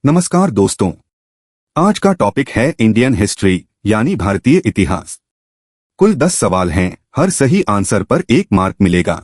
नमस्कार दोस्तों। आज का टॉपिक है इंडियन हिस्ट्री यानी भारतीय इतिहास। कुल 10 सवाल हैं, हर सही आंसर पर 1 मार्क मिलेगा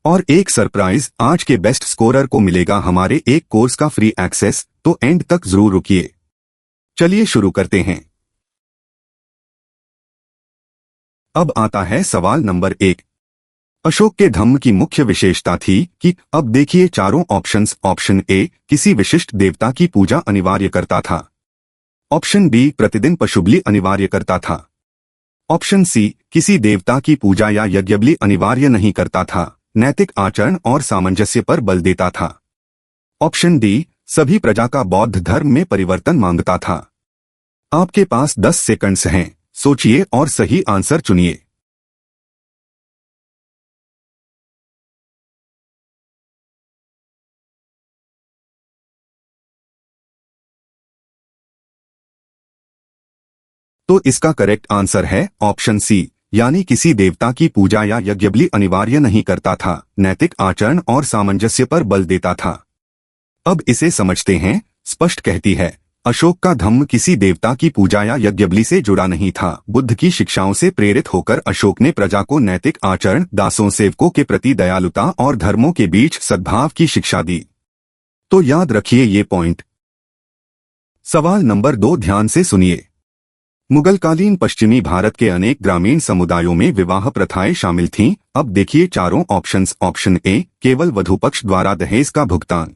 और एक सरप्राइज आज के बेस्ट स्कोरर को मिलेगा हमारे एक कोर्स का फ्री एक्सेस, तो एंड तक जरूर रुकिए। चलिए शुरू करते हैं। अब आता है सवाल नंबर 1। अशोक के धम्म की मुख्य विशेषता थी कि अब देखिए चारों ऑप्शंस। ऑप्शन ए, किसी विशिष्ट देवता की पूजा अनिवार्य करता था। ऑप्शन बी, प्रतिदिन पशुबलि अनिवार्य करता था। ऑप्शन सी, किसी देवता की पूजा या यज्ञबलि अनिवार्य नहीं करता था, नैतिक आचरण और सामंजस्य पर बल देता था। ऑप्शन डी, सभी प्रजा का बौद्ध धर्म में परिवर्तन मांगता था। आपके पास 10 सेकंड्स हैं, सोचिए और सही आंसर चुनिए। तो इसका करेक्ट आंसर है ऑप्शन सी, यानी किसी देवता की पूजा या यज्ञबलि अनिवार्य नहीं करता था, नैतिक आचरण और सामंजस्य पर बल देता था। अब इसे समझते हैं। स्पष्ट कहती है, अशोक का धम्म किसी देवता की पूजा या यज्ञबलि से जुड़ा नहीं था। बुद्ध की शिक्षाओं से प्रेरित होकर अशोक ने प्रजा को नैतिक आचरण, दासों सेवकों के प्रति दयालुता और धर्मों के बीच सद्भाव की शिक्षा दी। तो याद रखिए ये पॉइंट। सवाल नंबर 2 ध्यान से सुनिए। मुगलकालीन पश्चिमी भारत के अनेक ग्रामीण समुदायों में विवाह प्रथाएं शामिल थीं। अब देखिए चारों ऑप्शंस। ऑप्शन ए, केवल वधूपक्ष द्वारा दहेज का भुगतान।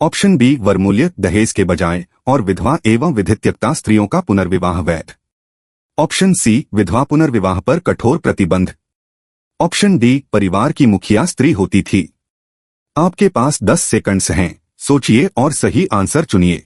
ऑप्शन बी, वरमूल्य दहेज के बजाय और विधवा एवं विधित्यक्ता स्त्रियों का पुनर्विवाह वैध। ऑप्शन सी, विधवा पुनर्विवाह पर कठोर प्रतिबंध। ऑप्शन डी, परिवार की मुखिया स्त्री होती थी। आपके पास 10 सेकंड्स हैं, सोचिए और सही आंसर चुनिए।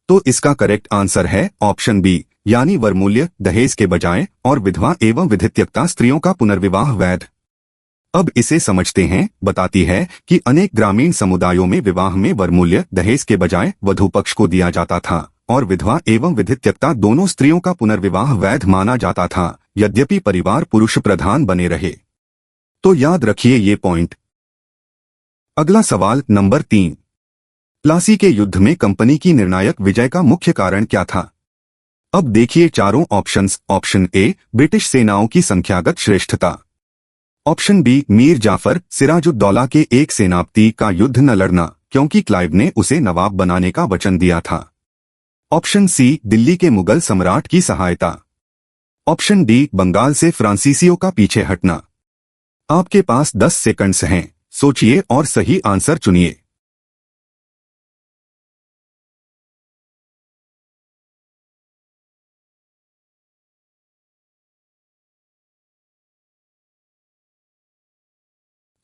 तो इसका करेक्ट आंसर है ऑप्शन बी, यानी वरमूल्य दहेज के बजाय और विधवा एवं विधित्यक्ता स्त्रियों का पुनर्विवाह वैध। अब इसे समझते हैं। बताती है कि अनेक ग्रामीण समुदायों में विवाह में वरमूल्य दहेज के बजाय वधूपक्ष को दिया जाता था और विधवा एवं विधित्यक्ता दोनों स्त्रियों का पुनर्विवाह वैध माना जाता था, यद्यपि परिवार पुरुष प्रधान बने रहे। तो याद रखिए ये पॉइंट। अगला सवाल नंबर 3। प्लासी के युद्ध में कंपनी की निर्णायक विजय का मुख्य कारण क्या था? अब देखिए चारों ऑप्शंस। ऑप्शन ए, ब्रिटिश सेनाओं की संख्यागत श्रेष्ठता। ऑप्शन बी, मीर जाफर सिराजुद्दौला के एक सेनापति का युद्ध न लड़ना क्योंकि क्लाइव ने उसे नवाब बनाने का वचन दिया था। ऑप्शन सी, दिल्ली के मुगल सम्राट की सहायता। ऑप्शन डी, बंगाल से फ्रांसीसियों का पीछे हटना। आपके पास 10 सेकंड्स हैं, सोचिए और सही आंसर चुनिए।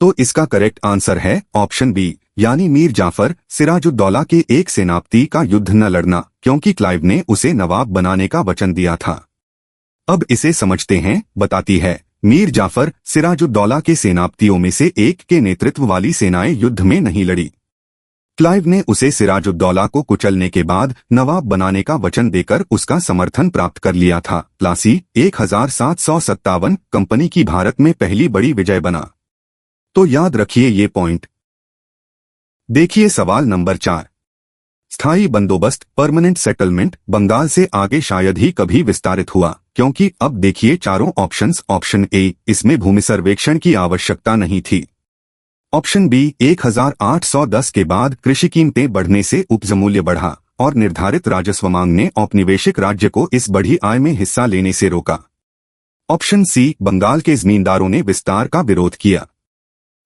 तो इसका करेक्ट आंसर है ऑप्शन बी, यानी मीर जाफर सिराजुद्दौला के एक सेनापति का युद्ध न लड़ना क्योंकि क्लाइव ने उसे नवाब बनाने का वचन दिया था। अब इसे समझते हैं। बताती है, मीर जाफर सिराजुद्दौला के सेनापतियों में से एक के नेतृत्व वाली सेनाएं युद्ध में नहीं लड़ी। क्लाइव ने उसे सिराजुद्दौला को कुचलने के बाद नवाब बनाने का वचन देकर उसका समर्थन प्राप्त कर लिया था। प्लासी 1757 कंपनी की भारत में पहली बड़ी विजय बना। तो याद रखिए ये पॉइंट। देखिए सवाल नंबर 4। स्थायी बंदोबस्त परमानेंट सेटलमेंट बंगाल से आगे शायद ही कभी विस्तारित हुआ, क्योंकि अब देखिए चारों ऑप्शंस। ऑप्शन ए, इसमें भूमि सर्वेक्षण की आवश्यकता नहीं थी। ऑप्शन बी, 1810 के बाद कृषि कीमतें बढ़ने से उपज मूल्य बढ़ा और निर्धारित राजस्व मांग ने औपनिवेशिक राज्य को इस बढ़ी आय में हिस्सा लेने से रोका। ऑप्शन सी, बंगाल के जमींदारों ने विस्तार का विरोध किया।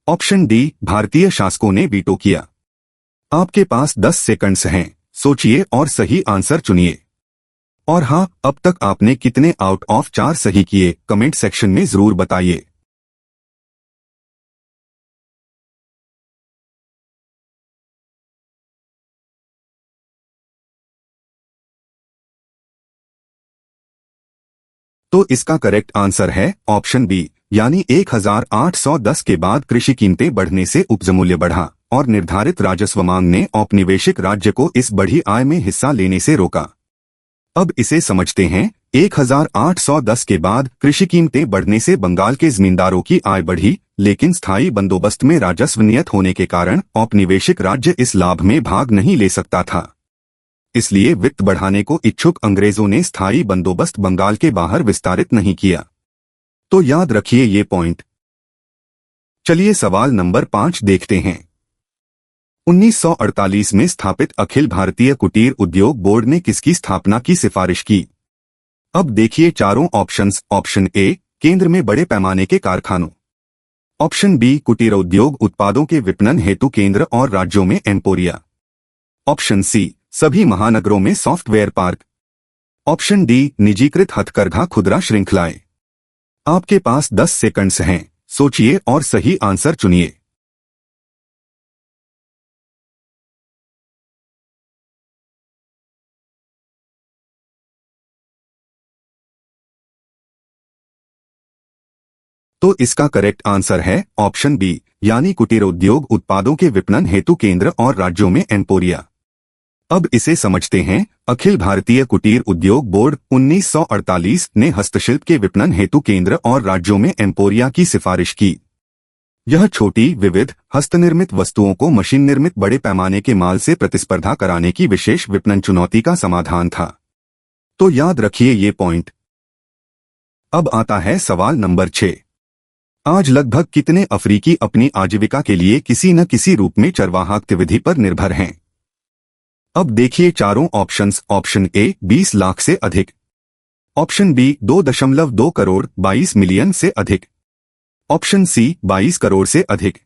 ऑप्शन डी, भारतीय शासकों ने वीटो किया। आपके पास 10 सेकंड्स हैं, सोचिए और सही आंसर चुनिए। और हाँ, अब तक आपने कितने आउट ऑफ 4 सही किए कमेंट सेक्शन में जरूर बताइए। तो इसका करेक्ट आंसर है ऑप्शन बी, यानी 1810 के बाद कृषि कीमतें बढ़ने से उपज मूल्य बढ़ा और निर्धारित राजस्व मांग ने औपनिवेशिक राज्य को इस बढ़ी आय में हिस्सा लेने से रोका। अब इसे समझते हैं। 1810 के बाद कृषि कीमतें बढ़ने से बंगाल के जमींदारों की आय बढ़ी, लेकिन स्थायी बंदोबस्त में राजस्व नियत होने के कारण औपनिवेशिक राज्य इस लाभ में भाग नहीं ले सकता था। इसलिए वित्त बढ़ाने को इच्छुक अंग्रेजों ने स्थायी बंदोबस्त बंगाल के बाहर विस्तारित नहीं किया। तो याद रखिए ये पॉइंट। चलिए सवाल नंबर 5 देखते हैं। 1948 में स्थापित अखिल भारतीय कुटीर उद्योग बोर्ड ने किसकी स्थापना की सिफारिश की? अब देखिए चारों ऑप्शंस। ऑप्शन ए, केंद्र में बड़े पैमाने के कारखानों। ऑप्शन बी, कुटीर उद्योग उत्पादों के विपणन हेतु केंद्र और राज्यों में एम्पोरिया। ऑप्शन सी, सभी महानगरों में सॉफ्टवेयर पार्क। ऑप्शन डी, निजीकृत हथकरघा खुदरा श्रृंखलाएं। आपके पास 10 सेकंड्स हैं, सोचिए और सही आंसर चुनिए। तो इसका करेक्ट आंसर है ऑप्शन बी, यानी कुटीर उद्योग उत्पादों के विपणन हेतु केंद्र और राज्यों में एम्पोरिया। अब इसे समझते हैं। अखिल भारतीय कुटीर उद्योग बोर्ड 1948 ने हस्तशिल्प के विपणन हेतु केंद्र और राज्यों में एम्पोरिया की सिफारिश की। यह छोटी विविध हस्तनिर्मित वस्तुओं को मशीन निर्मित बड़े पैमाने के माल से प्रतिस्पर्धा कराने की विशेष विपणन चुनौती का समाधान था। तो याद रखिए ये पॉइंट। अब आता है सवाल नंबर 6। आज लगभग कितने अफ्रीकी अपनी आजीविका के लिए किसी न किसी रूप में चरवाहा गतिविधि पर निर्भर हैं? अब देखिए चारों ऑप्शंस। ऑप्शन ए, 20 लाख से अधिक। ऑप्शन बी, 2.2 करोड़ 22 मिलियन से अधिक। ऑप्शन सी, 22 करोड़ से अधिक।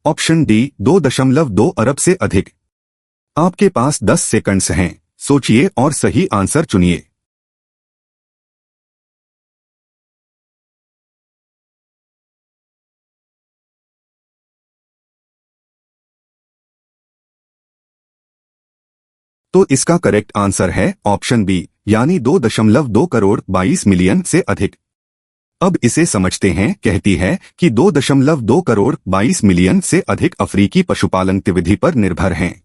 ऑप्शन डी, 2.2 अरब से अधिक। आपके पास 10 सेकंड्स हैं, सोचिए और सही आंसर चुनिए। तो इसका करेक्ट आंसर है ऑप्शन बी, यानी 2.2 करोड़ 22 मिलियन से अधिक। अब इसे समझते हैं। कहती है कि 2.2 करोड़ 22 मिलियन से अधिक अफ्रीकी पशुपालन गतिविधि पर निर्भर हैं।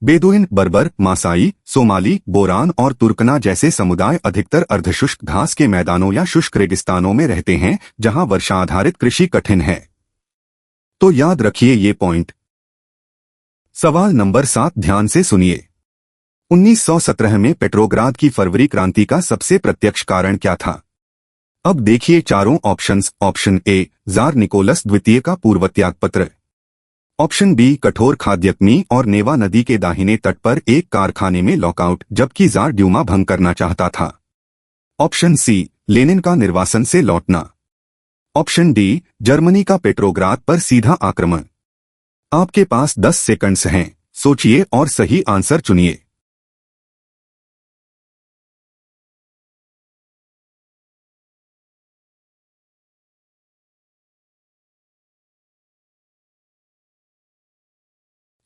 बेदुइन, बर्बर, मासाई, सोमाली, बोरान और तुर्कना जैसे समुदाय अधिकतर अर्धशुष्क घास के मैदानों या शुष्क रेगिस्तानों में रहते हैं, जहां वर्षा आधारित कृषि कठिन है। तो याद रखिए ये पॉइंट। सवाल नंबर 7 ध्यान से सुनिए। 1917 में पेट्रोग्राद की फरवरी क्रांति का सबसे प्रत्यक्ष कारण क्या था? अब देखिए चारों options. Option A, tsar Nicholas द्वितीय का पूर्व त्यागपत्र। ऑप्शन बी, कठोर खाद्यकमी और नेवा नदी के दाहिने तट पर एक कारखाने में लॉकआउट जबकि जार ड्यूमा भंग करना चाहता था। ऑप्शन सी, लेनिन का निर्वासन से लौटना। ऑप्शन डी, जर्मनी का पेट्रोग्राद पर सीधा आक्रमण। आपके पास 10 सेकंड्स हैं, सोचिए और सही आंसर चुनिए।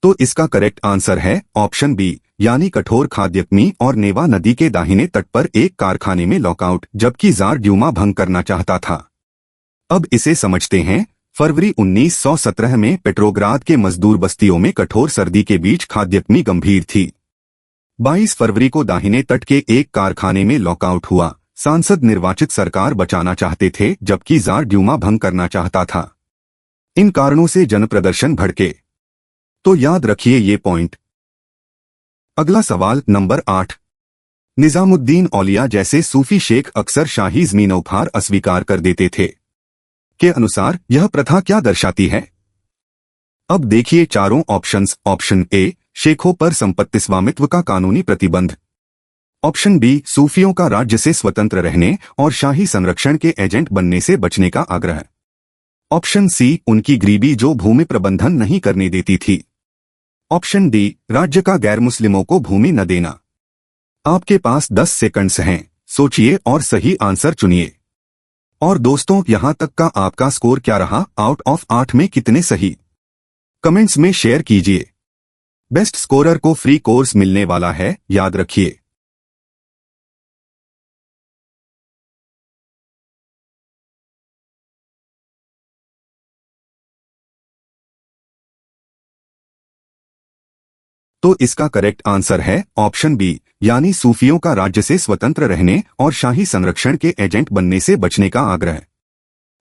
तो इसका करेक्ट आंसर है ऑप्शन बी, यानी कठोर खाद्यकमी और नेवा नदी के दाहिने तट पर एक कारखाने में लॉकआउट जबकि जार ड्यूमा भंग करना चाहता था। अब इसे समझते हैं। फरवरी 1917 में पेट्रोग्राद के मजदूर बस्तियों में कठोर सर्दी के बीच खाद्यकमी गंभीर थी। 22 फरवरी को दाहिने तट के एक कारखाने में लॉकआउट हुआ। सांसद निर्वाचित सरकार बचाना चाहते थे जबकि जार ड्यूमा भंग करना चाहता था। इन कारणों से जनप्रदर्शन भड़के। तो याद रखिए ये पॉइंट। अगला सवाल नंबर 8। निजामुद्दीन औलिया जैसे सूफी शेख अक्सर शाही जमीनों अस्वीकार कर देते थे। के अनुसार यह प्रथा क्या दर्शाती है? अब देखिए चारों ऑप्शंस। ऑप्शन ए, शेखों पर संपत्ति स्वामित्व का कानूनी प्रतिबंध। ऑप्शन बी, सूफियों का राज्य से स्वतंत्र रहने और शाही संरक्षण के एजेंट बनने से बचने का आग्रह। ऑप्शन सी, उनकी गरीबी जो भूमि प्रबंधन नहीं करने देती थी। ऑप्शन डी, राज्य का गैर मुस्लिमों को भूमि न देना। आपके पास 10 सेकंड्स हैं, सोचिए और सही आंसर चुनिए। और दोस्तों, यहां तक का आपका स्कोर क्या रहा? आउट ऑफ 8 में कितने सही? कमेंट्स में शेयर कीजिए। बेस्ट स्कोरर को फ्री कोर्स मिलने वाला है, याद रखिए। तो इसका करेक्ट आंसर है ऑप्शन बी, यानी सूफियों का राज्य से स्वतंत्र रहने और शाही संरक्षण के एजेंट बनने से बचने का आग्रह।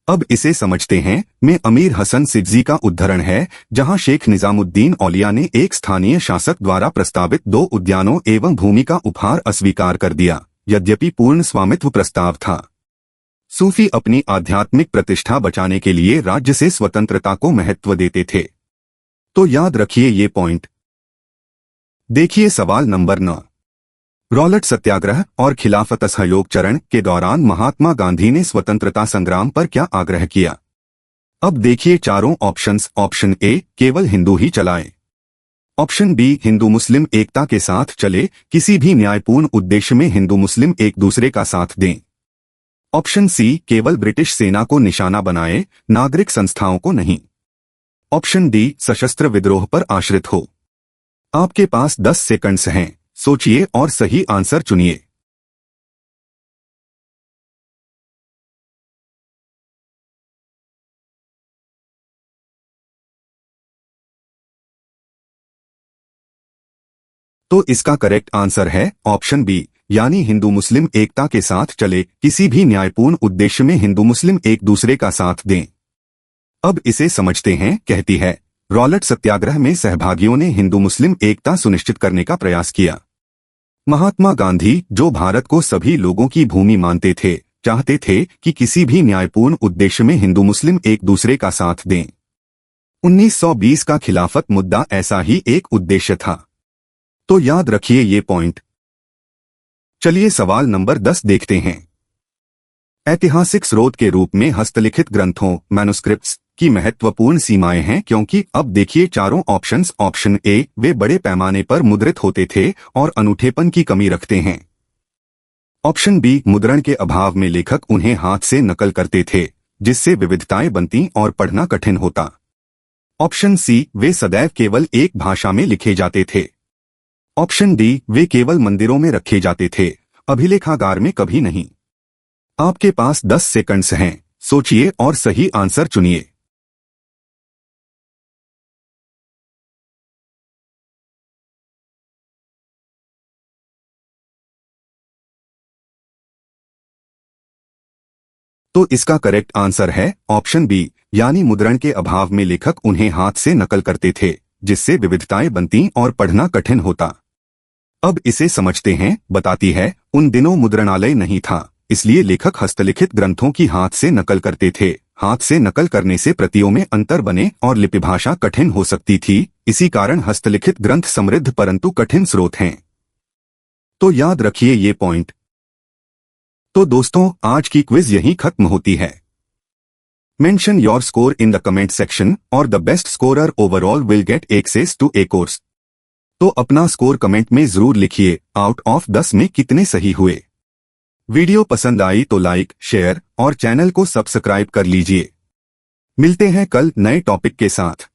अब इसे समझते हैं। में अमीर हसन सिद्जी का उद्धरण है, जहां शेख निजामुद्दीन औलिया ने एक स्थानीय शासक द्वारा प्रस्तावित 2 उद्यानों एवं भूमि का उपहार अस्वीकार कर दिया, यद्यपि पूर्ण स्वामित्व प्रस्ताव था। सूफी अपनी आध्यात्मिक प्रतिष्ठा बचाने के लिए राज्य से स्वतंत्रता को महत्व देते थे। तो याद रखिए ये पॉइंट। देखिए सवाल नंबर 9। रॉलेट सत्याग्रह और खिलाफत असहयोग चरण के दौरान महात्मा गांधी ने स्वतंत्रता संग्राम पर क्या आग्रह किया? अब देखिए चारों ऑप्शंस। ऑप्शन ए, केवल हिंदू ही चलाएं। ऑप्शन बी, हिंदू मुस्लिम एकता के साथ चले, किसी भी न्यायपूर्ण उद्देश्य में हिंदू मुस्लिम एक दूसरे का साथ दें। ऑप्शन सी, केवल ब्रिटिश सेना को निशाना बनाए, नागरिक संस्थाओं को नहीं। ऑप्शन डी, सशस्त्र विद्रोह पर आश्रित हो। आपके पास 10 सेकंड्स हैं, सोचिए और सही आंसर चुनिए। तो इसका करेक्ट आंसर है ऑप्शन बी, यानी हिंदू मुस्लिम एकता के साथ चले, किसी भी न्यायपूर्ण उद्देश्य में हिंदू मुस्लिम एक दूसरे का साथ दें। अब इसे समझते हैं। कहती है, रॉलेट सत्याग्रह में सहभागियों ने हिंदू मुस्लिम एकता सुनिश्चित करने का प्रयास किया। महात्मा गांधी, जो भारत को सभी लोगों की भूमि मानते थे, चाहते थे कि किसी भी न्यायपूर्ण उद्देश्य में हिंदू मुस्लिम एक दूसरे का साथ दें। 1920 का खिलाफत मुद्दा ऐसा ही एक उद्देश्य था। तो याद रखिए ये पॉइंट। चलिए सवाल नंबर 10 देखते हैं। ऐतिहासिक स्रोत के रूप में हस्तलिखित ग्रंथों मैन्युस्क्रिप्ट्स की महत्वपूर्ण सीमाएं हैं, क्योंकि अब देखिए चारों ऑप्शंस। ऑप्शन ए, वे बड़े पैमाने पर मुद्रित होते थे और अनूठेपन की कमी रखते हैं। ऑप्शन बी, मुद्रण के अभाव में लेखक उन्हें हाथ से नकल करते थे, जिससे विविधताएं बनती और पढ़ना कठिन होता। ऑप्शन सी, वे सदैव केवल एक भाषा में लिखे जाते थे। ऑप्शन डी, वे केवल मंदिरों में रखे जाते थे, अभिलेखागार में कभी नहीं। आपके पास 10 सेकंड्स हैं, सोचिए और सही आंसर चुनिए। तो इसका करेक्ट आंसर है ऑप्शन बी, यानी मुद्रण के अभाव में लेखक उन्हें हाथ से नकल करते थे, जिससे विविधताएं बनती और पढ़ना कठिन होता। अब इसे समझते हैं। बताती है, उन दिनों मुद्रणालय नहीं था, इसलिए लेखक हस्तलिखित ग्रंथों की हाथ से नकल करते थे। हाथ से नकल करने से प्रतियों में अंतर बने और लिपि भाषा कठिन हो सकती थी। इसी कारण हस्तलिखित ग्रंथ समृद्ध परंतु कठिन स्रोत हैं। तो याद रखिए ये पॉइंट। तो दोस्तों, आज की क्विज यहीं खत्म होती है। Mention your score in the comment section और the best scorer overall will get access to a course. तो अपना स्कोर कमेंट में जरूर लिखिए। आउट ऑफ 10 में कितने सही हुए। वीडियो पसंद आई तो लाइक, शेयर और चैनल को सब्सक्राइब कर लीजिए। मिलते हैं कल नए टॉपिक के साथ।